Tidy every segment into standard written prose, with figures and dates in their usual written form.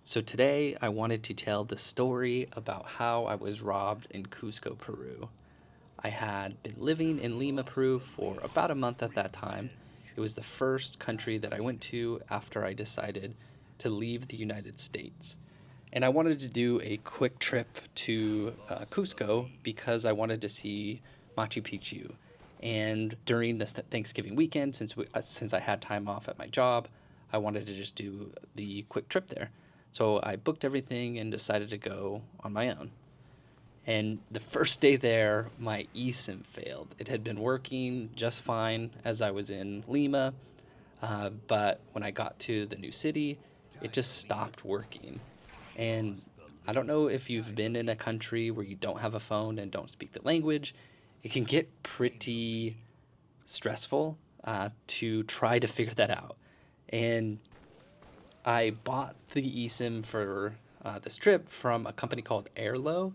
So today I wanted to tell the story about how I was robbed in Cusco, Peru. I had been living in Lima, Peru for about a month at that time. It was the first country that I went to after I decided to leave the United States. And I wanted to do a quick trip to Cusco because I wanted to see Machu Picchu. And during this Thanksgiving weekend, since I had time off at my job, I wanted to just do the quick trip there. So I booked everything and decided to go on my own. And the first day there, my eSIM failed. It had been working just fine as I was in Lima, but when I got to the new city, it just stopped working. And I don't know if you've been in a country where you don't have a phone and don't speak the language. It can get pretty stressful to try to figure that out. And I bought the eSIM for this trip from a company called Airlo,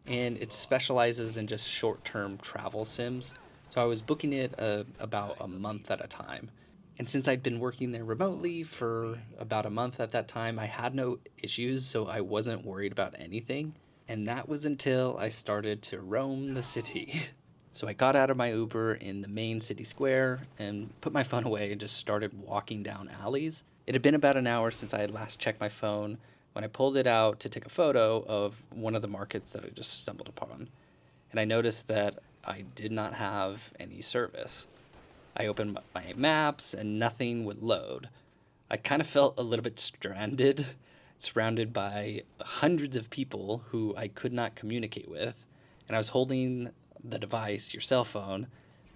and it specializes in just short-term travel sims. So I was booking it about a month at a time. And since I'd been working there remotely for about a month at that time, I had no issues, so I wasn't worried about anything. And that was until I started to roam the city. So I got out of my Uber in the main city square and put my phone away and just started walking down alleys. It had been about an hour since I had last checked my phone when I pulled it out to take a photo of one of the markets that I just stumbled upon. And I noticed that I did not have any service. I opened my maps and nothing would load. I kind of felt a little bit stranded, surrounded by hundreds of people who I could not communicate with. And I was holding the device, your cell phone,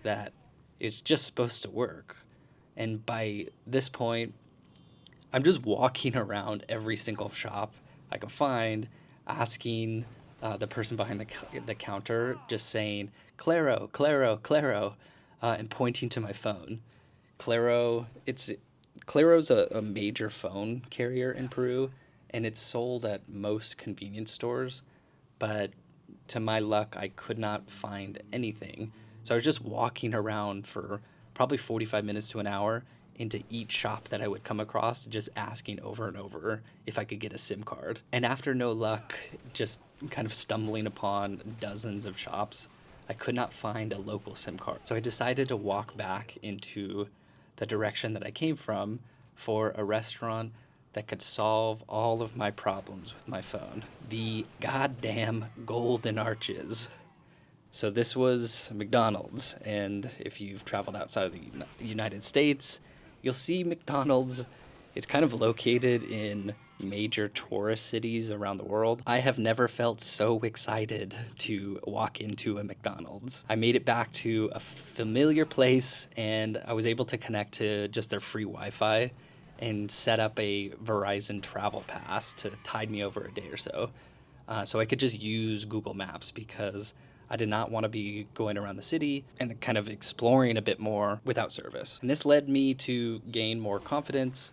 that is just supposed to work. And by this point, I'm just walking around every single shop I can find, asking the person behind the counter, just saying, Claro, Claro, Claro, and pointing to my phone. Claro, Claro's a major phone carrier in Peru, and it's sold at most convenience stores, but to my luck, I could not find anything. So I was just walking around for probably 45 minutes to an hour into each shop that I would come across, just asking over and over if I could get a SIM card. And after no luck, just kind of stumbling upon dozens of shops, I could not find a local SIM card. So I decided to walk back into the direction that I came from for a restaurant that could solve all of my problems with my phone. The goddamn Golden Arches. So this was McDonald's, and if you've traveled outside of the United States, you'll see McDonald's. It's kind of located in major tourist cities around the world. I have never felt so excited to walk into a McDonald's. I made it back to a familiar place, and I was able to connect to just their free Wi-Fi and set up a Verizon travel pass to tide me over a day or so. So I could just use Google Maps because I did not want to be going around the city and kind of exploring a bit more without service. And this led me to gain more confidence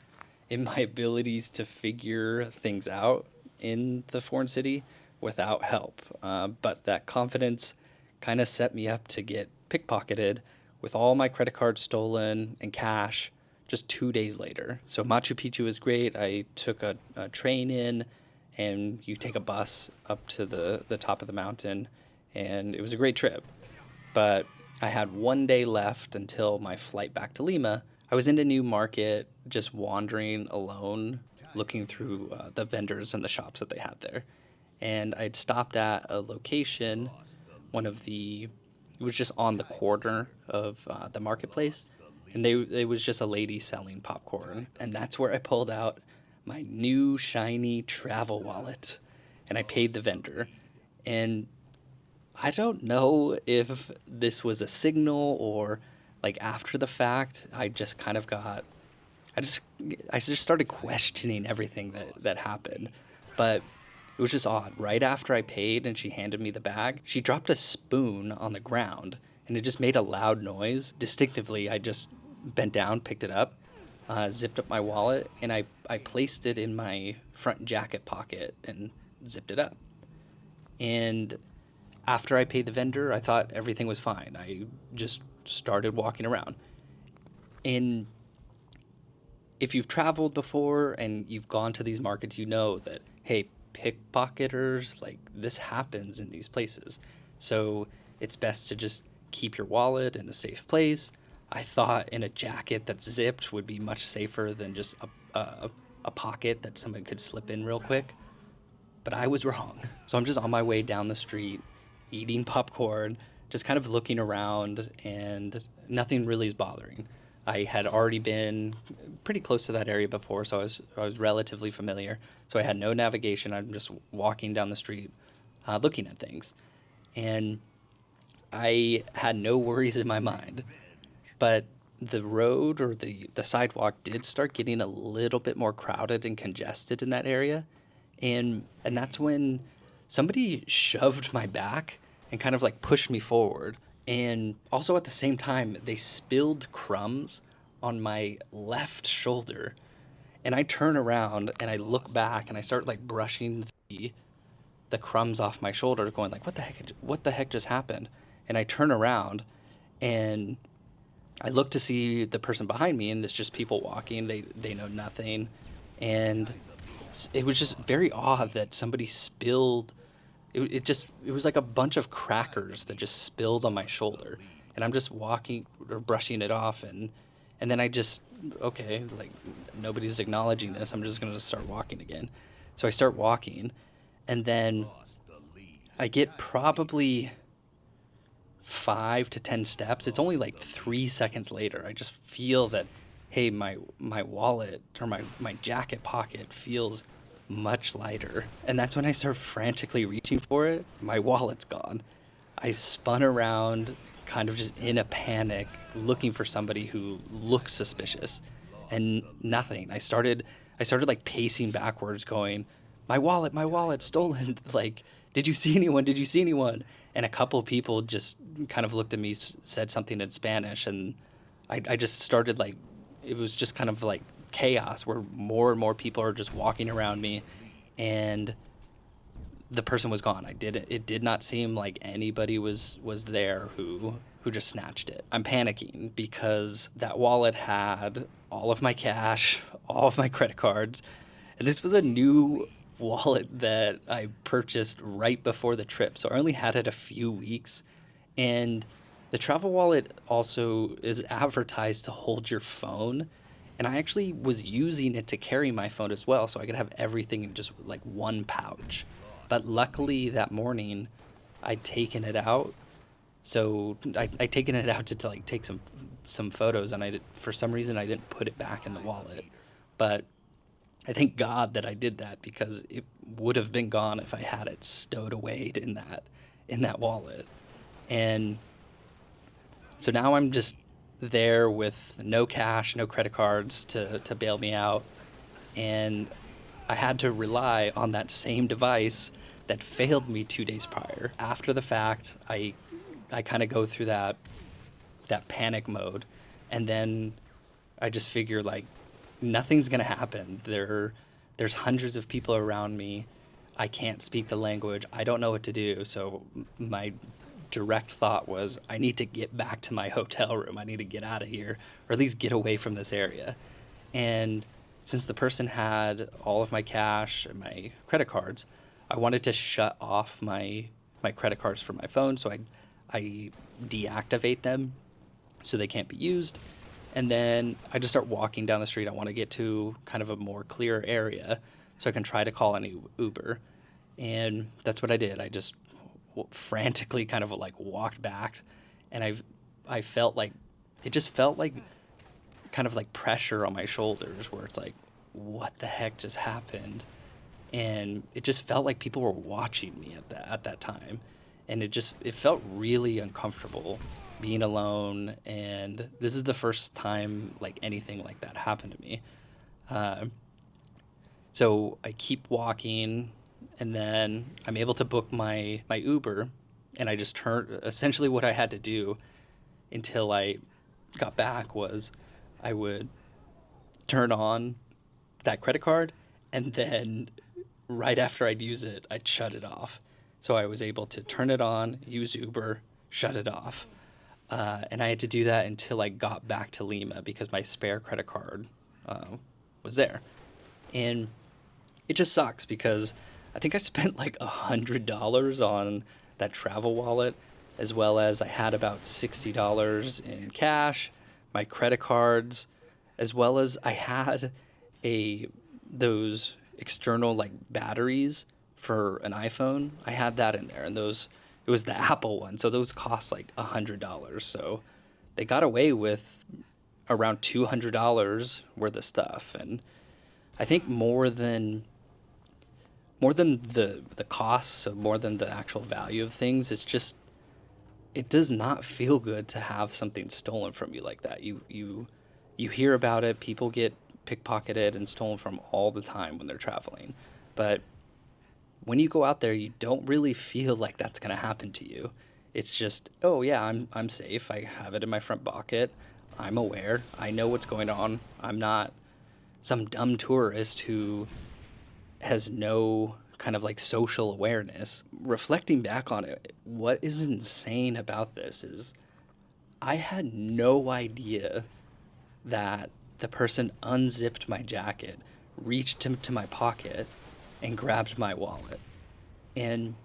in my abilities to figure things out in the foreign city without help. But that confidence kind of set me up to get pickpocketed with all my credit cards stolen and cash just 2 days later. So Machu Picchu is great. I took a train in, and you take a bus up to the top of the mountain, and it was a great trip. But I had 1 day left until my flight back to Lima. I was in a new market, just wandering alone, looking through the vendors and the shops that they had there. And I'd stopped at a location, it was just on the corner of the marketplace. And it was just a lady selling popcorn. And that's where I pulled out my new shiny travel wallet. And I paid the vendor. And I don't know if this was a signal or like after the fact, I just started questioning everything that happened. But it was just odd. Right after I paid and she handed me the bag, she dropped a spoon on the ground and it just made a loud noise. Distinctively, I just bent down, picked it up, zipped up my wallet, and I placed it in my front jacket pocket and zipped it up. And after I paid the vendor, I thought everything was fine. I just started walking around. And if you've traveled before and you've gone to these markets, you know that, hey, pickpocketers, like this happens in these places. So it's best to just keep your wallet in a safe place. I thought in a jacket that's zipped would be much safer than just a pocket that someone could slip in real quick. But I was wrong. So I'm just on my way down the street, eating popcorn, just kind of looking around, and nothing really is bothering. I had already been pretty close to that area before, so I was relatively familiar. So I had no navigation. I'm just walking down the street, looking at things, and I had no worries in my mind. But the road or the sidewalk did start getting a little bit more crowded and congested in that area, and that's when somebody shoved my back and kind of like pushed me forward. And also at the same time, they spilled crumbs on my left shoulder. And I turn around and I look back and I start like brushing the crumbs off my shoulder, going like, what the heck just happened? And I turn around and I look to see the person behind me, and it's just people walking. They know nothing, and it was just very odd that somebody spilled. It was like a bunch of crackers that just spilled on my shoulder, and I'm just walking or brushing it off, and then I just, okay, like nobody's acknowledging this. I'm just gonna start walking again. So I start walking, and then I get probably 5 to 10 steps. It's only like 3 seconds later. I just feel that, hey, my wallet or my jacket pocket feels much lighter. And that's when I start frantically reaching for it. My wallet's gone. I spun around, kind of just in a panic, looking for somebody who looked suspicious, and nothing. I started like pacing backwards, going, my wallet stolen. Like, did you see anyone? Did you see anyone? And a couple of people just kind of looked at me, said something in Spanish, and I just started like, it was just kind of like chaos where more and more people are just walking around me, and the person was gone. It did not seem like anybody was there who just snatched it. I'm panicking because that wallet had all of my cash, all of my credit cards, and this was a new wallet that I purchased right before the trip. So I only had it a few weeks, and the travel wallet also is advertised to hold your phone. And I actually was using it to carry my phone as well, so I could have everything in just like one pouch. But luckily that morning, I'd taken it out. So I'd taken it out to like take some photos, and for some reason I didn't put it back in the wallet. But I thank God that I did that, because it would have been gone if I had it stowed away in that wallet. And so now I'm just there with no cash, no credit cards to bail me out. And I had to rely on that same device that failed me 2 days prior. After the fact, I kind of go through that panic mode, and then I just figure like nothing's gonna happen. There's hundreds of people around me. I can't speak the language. I don't know what to do. So my direct thought was, I need to get back to my hotel room. I need to get out of here, or at least get away from this area. And since the person had all of my cash and my credit cards, I wanted to shut off my credit cards from my phone. So I deactivate them so they can't be used. And then I just start walking down the street. I want to get to kind of a more clear area so I can try to call any Uber. And that's what I did. I just frantically kind of like walked back, and I felt like, it just felt like kind of like pressure on my shoulders, where it's like, what the heck just happened? And it just felt like people were watching me at that time. And it felt really uncomfortable being alone, and this is the first time like anything like that happened to me. So I keep walking, and then I'm able to book my Uber, and I just essentially what I had to do until I got back was I would turn on that credit card, and then right after I'd use it, I'd shut it off. So I was able to turn it on, use Uber, shut it off. And I had to do that until I got back to Lima, because my spare credit card, was there. And it just sucks because I think I spent like $100 on that travel wallet, as well as I had about $60 in cash, my credit cards, as well as I had a those external like batteries for an iPhone. I had that in there, and those it was the Apple one, so those cost like $100. So they got away with around $200 worth of stuff, and I think more than the costs, so more than the actual value of things, it's just it does not feel good to have something stolen from you like that. You hear about it, people get pickpocketed and stolen from all the time when they're traveling. But when you go out there, you don't really feel like that's going to happen to you. It's just, oh yeah, I'm safe. I have it in my front pocket. I'm aware. I know what's going on. I'm not some dumb tourist who has no kind of like social awareness. Reflecting back on it, what is insane about this is I had no idea that the person unzipped my jacket, reached into my pocket, and grabbed my wallet. And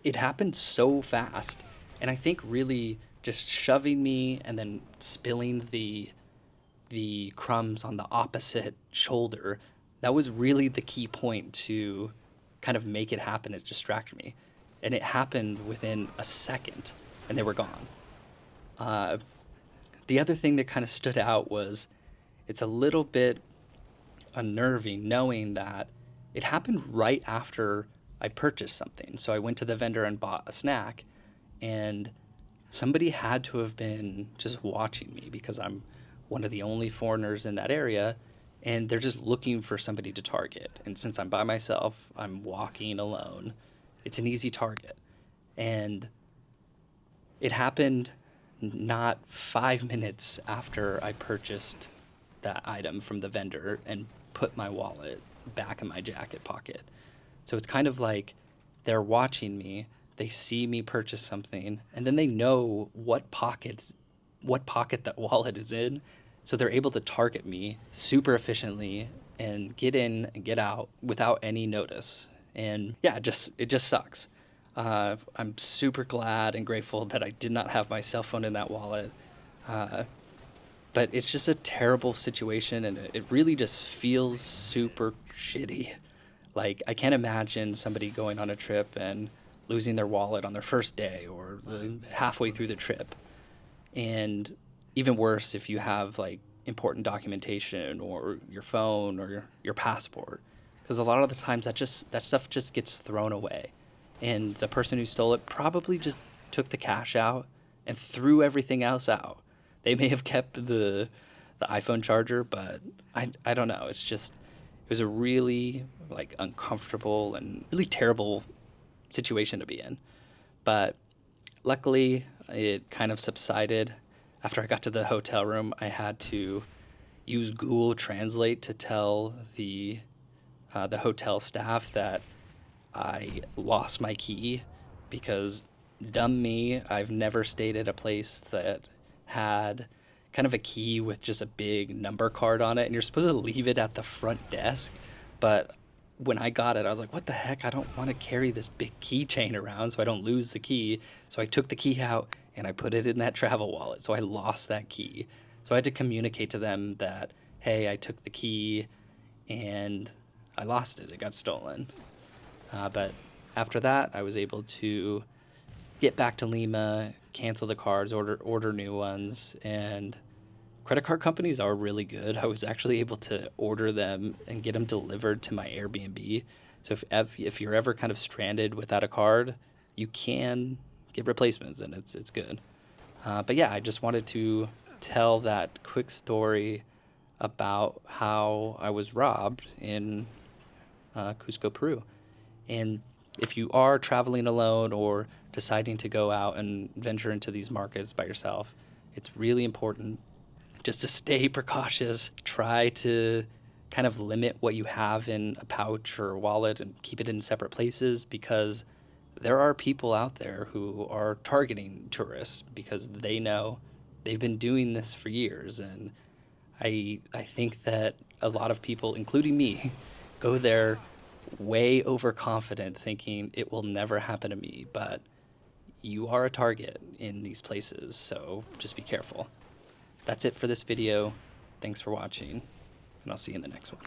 it happened so fast. And I think really just shoving me and then spilling the crumbs on the opposite shoulder, that was really the key point to kind of make it happen. It distracted me. And it happened within a second, and they were gone. Uh, the other thing that kind of stood out was it's a little bit unnerving knowing that it happened right after I purchased something. So I went to the vendor and bought a snack, and somebody had to have been just watching me because I'm one of the only foreigners in that area, and they're just looking for somebody to target. And since I'm by myself, I'm walking alone, it's an easy target. And it happened not 5 minutes after I purchased that item from the vendor and put my wallet back in my jacket pocket. So it's kind of like they're watching me, they see me purchase something, and then they know what pocket that wallet is in. So they're able to target me super efficiently and get in and get out without any notice. And yeah, it just sucks. I'm super glad and grateful that I did not have my cell phone in that wallet. Uh, but it's just a terrible situation, and it really just feels super shitty. Like, I can't imagine somebody going on a trip and losing their wallet on their first day or halfway through the trip. And even worse if you have like important documentation or your phone or your passport, because a lot of the times that stuff just gets thrown away, and the person who stole it probably just took the cash out and threw everything else out. They may have kept the iPhone charger, but I don't know. It was a really like uncomfortable and really terrible situation to be in. But luckily, it kind of subsided. After I got to the hotel room, I had to use Google Translate to tell the hotel staff that I lost my key, because dumb me, I've never stayed at a place that had kind of a key with just a big number card on it, and you're supposed to leave it at the front desk. But when I got it, I was like, what the heck? I don't want to carry this big keychain around so I don't lose the key. So I took the key out and I put it in that travel wallet. So I lost that key. So I had to communicate to them that, hey, I took the key and I lost it. It got stolen. But after that, I was able to get back to Lima, cancel the cards, order new ones, and credit card companies are really good. I was actually able to order them and get them delivered to my Airbnb. So if you're ever kind of stranded without a card, you can get replacements, and it's good. But yeah, I just wanted to tell that quick story about how I was robbed in Cusco, Peru. And if you are traveling alone or deciding to go out and venture into these markets by yourself, it's really important just to stay precautious. Try to kind of limit what you have in a pouch or a wallet and keep it in separate places, because there are people out there who are targeting tourists because they know they've been doing this for years. And I think that a lot of people, including me, go there way overconfident, thinking it will never happen to me, but you are a target in these places, so just be careful. That's it for this video. Thanks for watching, and I'll see you in the next one.